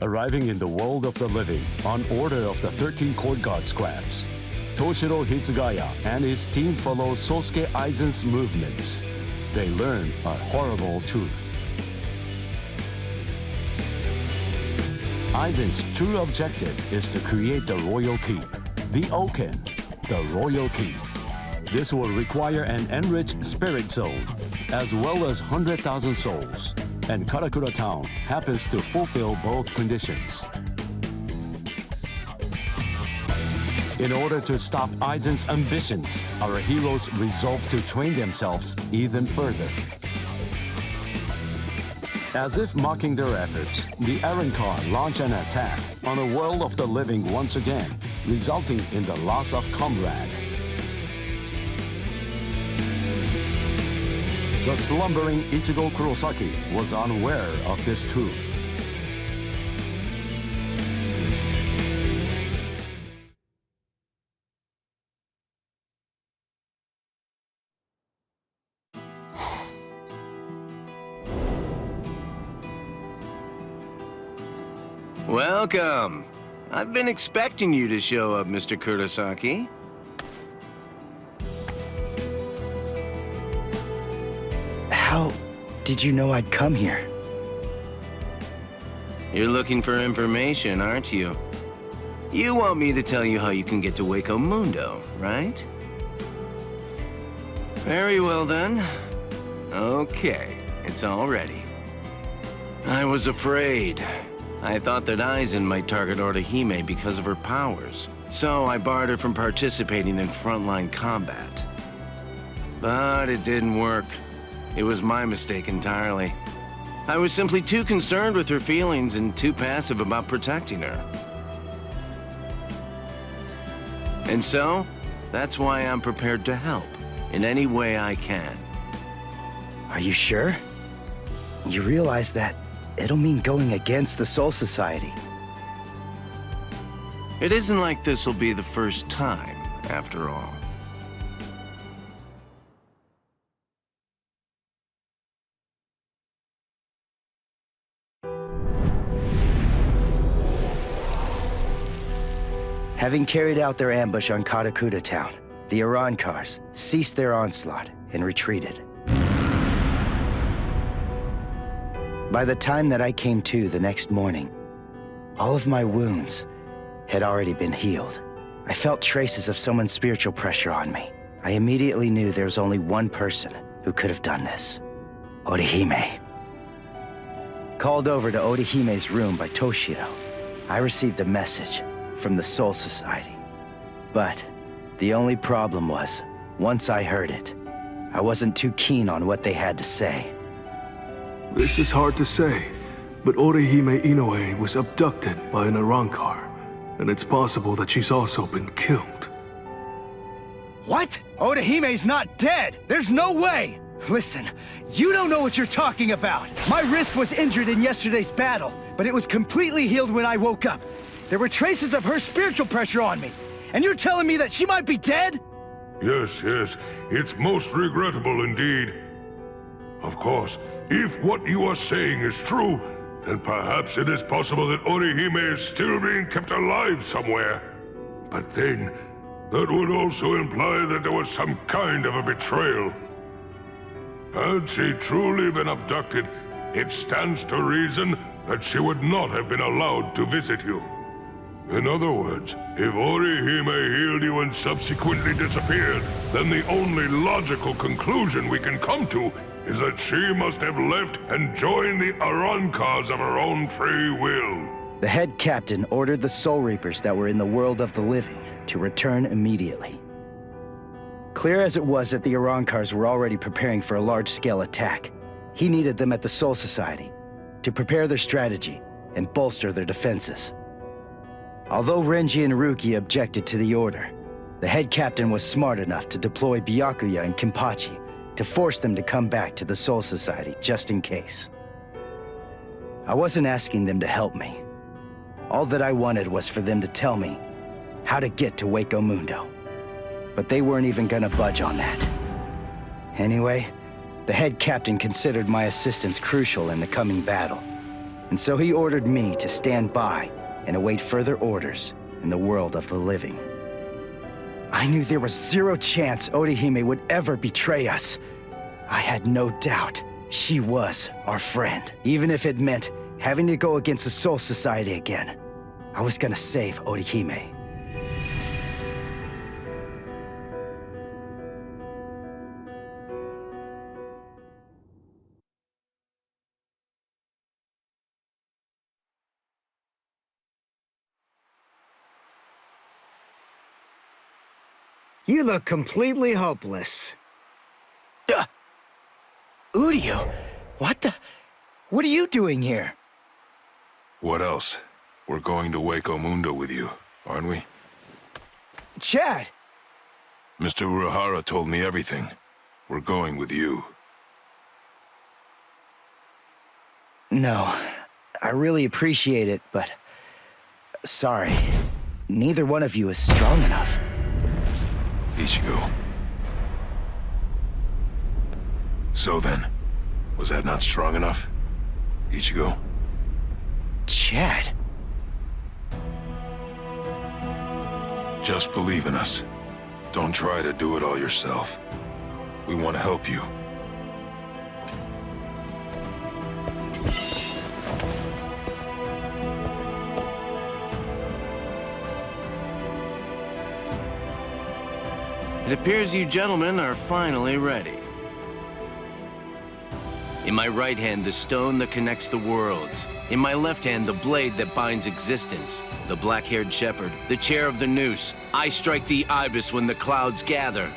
Arriving in the world of the living on order of the 13 Court Guard squads, Toshiro Hitsugaya and his team follow Sosuke Aizen's movements. They learn a horrible truth. Aizen's true objective is to create the royal key, the Oken, the royal key. This will require an enriched spirit zone, as well as 100,000 souls, and Karakura Town happens to fulfill both conditions. In order to stop Aizen's ambitions, our heroes resolve to train themselves even further. As if mocking their efforts, the Arrancar launch an attack on a world of the living once again, resulting in the loss of comrade. The slumbering Ichigo Kurosaki was unaware of this truth. Welcome. I've been expecting you to show up, Mr. Kurosaki. How did you know I'd come here? You're looking for information, aren't you? You want me to tell you how you can get to HUECO MUNDO, right? Very well then. Okay, it's all ready. I was afraid. I thought that Aizen might target Orihime because of her powers, so I barred her from participating in frontline combat. But it didn't work. It was my mistake entirely. I was simply too concerned with her feelings and too passive about protecting her. And so, that's why I'm prepared to help in any way I can. Are you sure? You realize that it'll mean going against the Soul Society. It isn't like this will be the first time, after all. Having carried out their ambush on Karakura Town, the Arrancars ceased their onslaught and retreated. By the time that I came to the next morning, all of my wounds had already been healed. I felt traces of someone's spiritual pressure on me. I immediately knew there was only one person who could have done this: Orihime. Called over to Orihime's room by Toshiro, I received a message from the Soul Society. But the only problem was, once I heard it, I wasn't too keen on what they had to say. This is hard to say, but Orihime Inoue was abducted by an Arrancar, and it's possible that she's also been killed. What? Orihime's not dead! There's no way! Listen, you don't know what you're talking about! My wrist was injured in yesterday's battle, but it was completely healed when I woke up. There were traces of her spiritual pressure on me, and you're telling me that she might be dead? Yes, it's most regrettable indeed. Of course, if what you are saying is true, then perhaps it is possible that Orihime is still being kept alive somewhere. But then, that would also imply that there was some kind of a betrayal. Had she truly been abducted, it stands to reason that she would not have been allowed to visit you. In other words, if Orihime healed you and subsequently disappeared, then the only logical conclusion we can come to is that she must have left and joined the Arrancars of her own free will. The head captain ordered the Soul Reapers that were in the world of the living to return immediately. Clear as it was that the Arrancars were already preparing for a large-scale attack, he needed them at the Soul Society to prepare their strategy and bolster their defenses. Although Renji and Ruki objected to the order, the head captain was smart enough to deploy Byakuya and Kenpachi to force them to come back to the Soul Society just in case. I wasn't asking them to help me. All that I wanted was for them to tell me how to get to HUECO MUNDO. But they weren't even gonna budge on that. Anyway, the head captain considered my assistance crucial in the coming battle, And so he ordered me to stand by and await further orders in the world of the living. I knew there was zero chance Orihime would ever betray us. I had no doubt she was our friend, even if it meant having to go against the Soul Society again. I was gonna save Orihime. You look completely hopeless. Udio, what are you doing here? What else? We're going to HUECO MUNDO with you, aren't we? Chad! Mr. Urahara told me everything. We're going with you. No, I really appreciate it, but... sorry. Neither one of you is strong enough. Ichigo. So then, was that not strong enough? Ichigo? Chad? Just believe in us. Don't try to do it all yourself. We want to help you. It appears you gentlemen are finally ready. In my right hand, the stone that connects the worlds. In my left hand, the blade that binds existence. The black-haired shepherd, the chair of the noose. I strike the ibis when the clouds gather.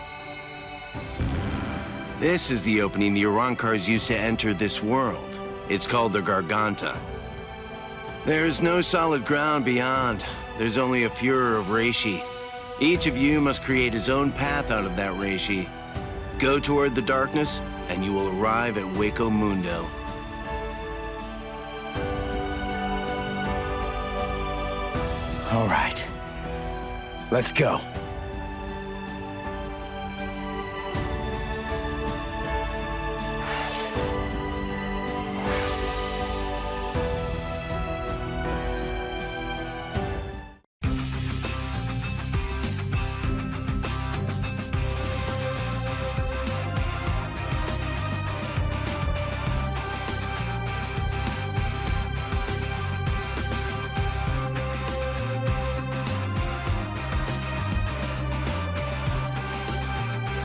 This is the opening the Urankars used to enter this world. It's called the Garganta. There is no solid ground beyond. There's only a furor of reishi. Each of you must create his own path out of that reishi. Go toward the darkness, and you will arrive at HUECO MUNDO. All right. Let's go.